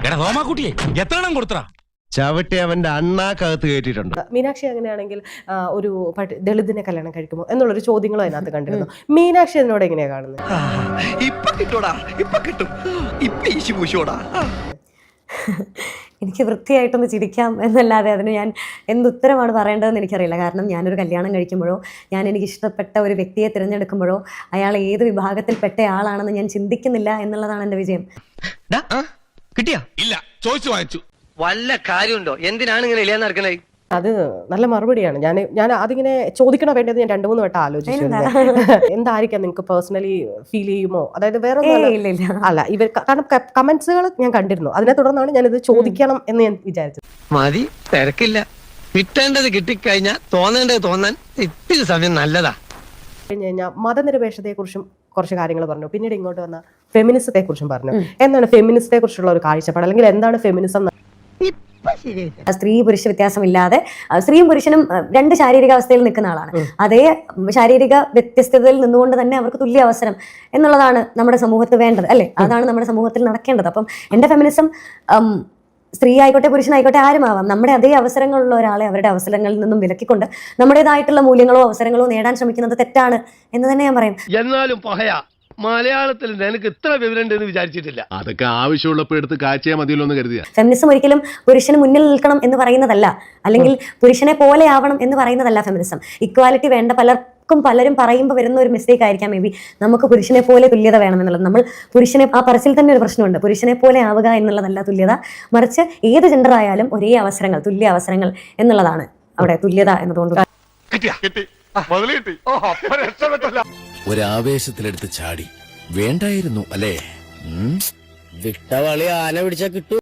എടാ റോമാക്കുട്ടിയെ എത്ര എണ്ണം കൊടുത്തറ ചവിട്ടി അവന്റെ അണ്ണാക്കകത്ത് കയറ്റിയിട്ടുണ്ട്. മീനാക്ഷി അങ്ങനെയാണെങ്കിൽ ഒരു ദളിതിനെ കല്യാണം കഴിക്കുമോ എന്നുള്ളൊരു ചോദ്യങ്ങളും അതിനകത്ത് കണ്ടിരുന്നു. മീനാക്ഷി അതിനോട് എങ്ങനെയാ കാണുന്നത്? എനിക്ക് വൃത്തിയായിട്ടൊന്ന് ചിരിക്കാം എന്നല്ലാതെ അതിന് ഞാൻ എന്തുത്തരമാണ് പറയേണ്ടതെന്ന് എനിക്കറിയില്ല. കാരണം ഞാനൊരു കല്യാണം കഴിക്കുമ്പോഴോ ഞാൻ എനിക്ക് ഇഷ്ടപ്പെട്ട ഒരു വ്യക്തിയെ തിരഞ്ഞെടുക്കുമ്പോഴോ അയാൾ ഏത് വിഭാഗത്തിൽപ്പെട്ട ആളാണെന്ന് ഞാൻ ചിന്തിക്കുന്നില്ല എന്നുള്ളതാണ് എൻ്റെ വിജയം. കിട്ടിയാ? ഇല്ല, ചോദിച്ചു വാങ്ങിച്ചു. വല്ല കാര്യമുണ്ടോ? എന്തിനാണ് ഇങ്ങനെ ഇല്ലാന്ന് നടക്കണേ? അത് നല്ല മറുപടിയാണ്. ഞാൻ അതിങ്ങനെ ചോദിക്കണോ വേണ്ടത് ഞാൻ 2-3 വട്ടം ആലോചിച്ചു. എന്തായിരിക്കാം നിങ്ങൾക്ക് പേഴ്സണലി ഫീൽ ചെയ്യുമോ? അതായത് വേറെ അല്ല, ഇവർ കാരണം കമന്റ്സുകൾ ഞാൻ കണ്ടിരുന്നു. അതിനെ തുടർന്നാണ് ഞാനിത് ചോദിക്കണം എന്ന് ഞാൻ വിചാരിച്ചത്. മതി, തിരക്കില്ല. കിട്ടേണ്ടത് കിട്ടിക്കഴിഞ്ഞാൽ തോന്നേണ്ടത് തോന്നാൻ ഇത്തിരി സമയം നല്ലതാ. കഴിഞ്ഞ് കഴിഞ്ഞാൽ മതനിരപേക്ഷതയെക്കുറിച്ചും കുറച്ച് കാര്യങ്ങൾ പറഞ്ഞു. പിന്നീട് ഇങ്ങോട്ട് വന്ന ഫെമിനിസത്തെ കുറിച്ചും പറഞ്ഞു. എന്താണ് ഫെമിനിസത്തെ കുറിച്ചുള്ള ഒരു കാഴ്ചപ്പാട്, അല്ലെങ്കിൽ എന്താണ് ഫെമിനിസം? സ്ത്രീ പുരുഷ വ്യത്യാസമില്ലാതെ സ്ത്രീയും പുരുഷനും രണ്ട് ശാരീരിക അവസ്ഥയിൽ നിൽക്കുന്ന ആളാണ്. അതേ ശാരീരിക വ്യത്യസ്തതയിൽ നിന്നുകൊണ്ട് തന്നെ അവർക്ക് തുല്യ അവസരം എന്നുള്ളതാണ് നമ്മുടെ സമൂഹത്തിൽ വേണ്ടത്, അല്ലേ? അതാണ് നമ്മുടെ സമൂഹത്തിൽ നടക്കേണ്ടത്. അപ്പം എൻ്റെ ഫെമിനിസം സ്ത്രീ ആയിക്കോട്ടെ പുരുഷനായിക്കോട്ടെ ആരുമാവാം, നമ്മുടെ അതേ അവസരങ്ങളുള്ള ഒരാളെ അവരുടെ അവസരങ്ങളിൽ നിന്നും വിലക്കിക്കൊണ്ട് നമ്മുടേതായിട്ടുള്ള മൂല്യങ്ങളോ അവസരങ്ങളോ നേടാൻ ശ്രമിക്കുന്നത് തെറ്റാണ് എന്ന് തന്നെ ഞാൻ പറയും. എന്നാലും മലയാളത്തിൽ നിനക്ക് ഇത്ര വിവരം എന്ന് വിചാരിച്ചിട്ടില്ല. അതൊക്കെ ആവശ്യമുള്ളപ്പോ എടുത്ത് കാഴ്ചയാ മതിയല്ലോ എന്ന് കരുതിയ. ഫെമിനിസം ഒരിക്കലും പുരുഷന് മുന്നിൽ നിൽക്കണം എന്ന് പറയുന്നതല്ല, അല്ലെങ്കിൽ പുരുഷനെ പോലെ ആവണം എന്ന് പറയുന്നതല്ല ഫെമിനിസം. ഇക്വാലിറ്റി വേണ്ട പലരും പറയുമ്പോൾ വരുന്ന ഒരു മിസ്റ്റേക്ക് ആയിരിക്കാം മേ ബി നമുക്ക് പുരുഷനെ പോലെ തുല്യത വേണം എന്നുള്ളത്. നമ്മൾ പുരുഷനെ ആ പറച്ചിൽ തന്നെ ഒരു പ്രശ്നമുണ്ട്. പുരുഷനെ പോലെ ആവുക എന്നുള്ളതല്ല തുല്യത, മറിച്ച് ഏത് ജെൻഡർ ആയാലും ഒരേ അവസരങ്ങൾ, തുല്യ അവസരങ്ങൾ എന്നുള്ളതാണ് അവിടെ തുല്യത എന്നതുകൊണ്ട്. ഒരാവേശത്തിലെടുത്ത് ചാടി വേണ്ടായിരുന്നു അല്ലേ? വിട്ടവളി ആന പിടിച്ചാ കിട്ടൂ.